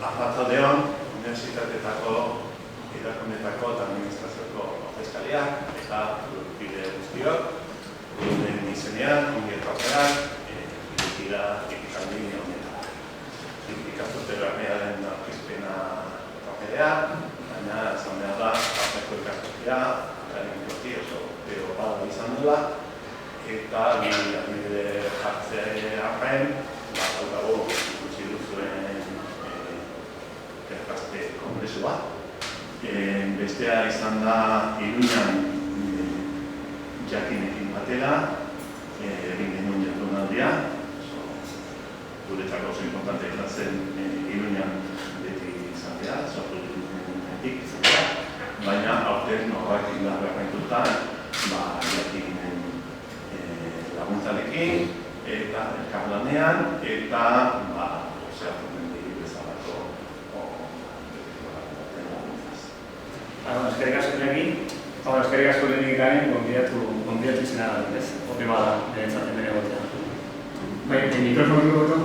Arratsaldeon, unibertsitateetako erakundeetako eta administrazioko ordezkariak eta bide guztiok, euren izenean, ongi etorriak, irekira ekitaldi honetan. Ikasturte bermearen aurkezpena etorria, baina esan behar da, parteko ikasturtea, akademikoki oso bada izan dela, eta adibide jartzea arren, dago ikusi duzuen erkaste kongresu bat. Bestea izan da Iruñan jakinekin batera, egin genuen jardunaldia. Guretzako oso importante izan zen Iruñan beti izan dira, sortu dugunetik izan dira, baina aurten horrek indarberrituta jakinen laguntzarekin eta elkarlanean eta zehatu mendi bezalako eskerrik asko egin, eskerrik asko lehenik garen gonbidatu izena da, ez? Horri bada, beretzaten bere gotea. Mikrofonik gotu?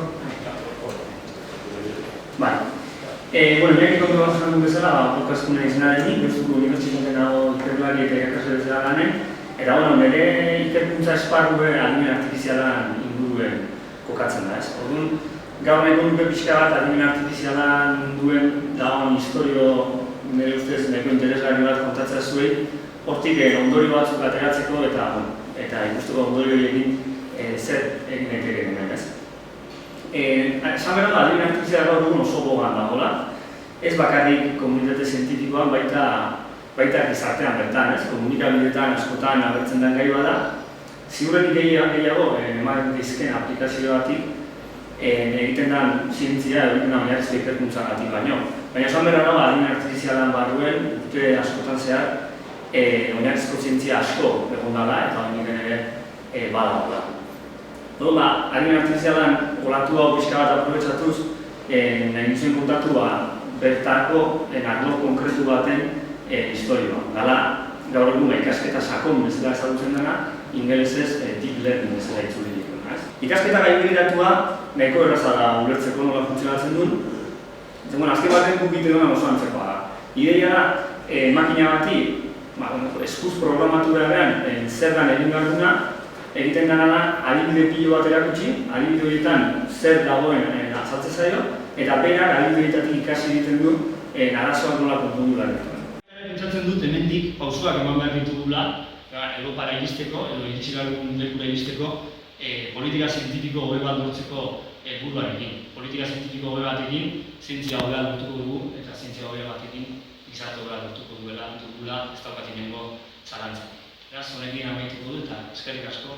Lehenik kontu bat zanun bezala, podcaskuna izena denik, bezuko unibertsitatean dago ikerlari eta irakasle bezala ganen, eta nire ikerkuntza esparru adimen artifizialan inguruen kokatzen da, ez? Orduan, gaur nahiko nuke pixka bat adimen artifizialan duen dagoen historio nire ustez nahiko interesgarri bat kontatzea zuei, hortik ondorio batzuk ateratzeko eta ikusteko ondorio egin zer egin daiteke hemen, ez? Esan behar da, adimen artifiziala gaur dugun oso gogan dagoela, ez bakarrik komunitate zientifikoan baita gizartean bertan, ez? Komunikabideetan askotan agertzen den gai bada, ziurrenik gehiago ematen dizken aplikazioatik egiten den zientzia egiten den oinarrizko ikerkuntzagatik baino. Baina esan behar da, adimen artifizialan barruen urte askotan zehar oinarrizko zientzia asko egon dela eta oinik ere badagoela. Adimen artifizialan olatu hau pixka bat aprobetxatuz, nahi nizuen kontatu bertako arlo konkretu baten historioa. Gala, gaur egun ikasketa sakon bezala ezagutzen dena, ingelesez deep learning bezala itzuli dituena. Ikasketa gaibegiratua nahiko erraza da ulertzeko nola funtzionatzen duen. Azken baten gukite duen oso antzekoa da. Ideia da, makina bati, eskuz programatu beharrean zer dan egin behar duna, egiten dena da, adibide pilo bat erakutsi, adibide horietan zer dagoen azaltze zaio, eta berak adibide horietatik ikasi egiten du arazoak nola konpondu behar dituen. Pentsatzen dut, hemendik pausoak eman behar ditugula, Europara iristeko, edo iritsi garen lekura iristeko, politika zientifiko hobe bat lortzeko helburuarekin. Politika zientifiko hobe batekin, zientzia hobea lortuko dugu, eta zientzia hobe batekin gizarte hobea lortuko dugula, ez daukat inengo zalantza. Beraz, honekin amaituko dut, eta eskerrik asko.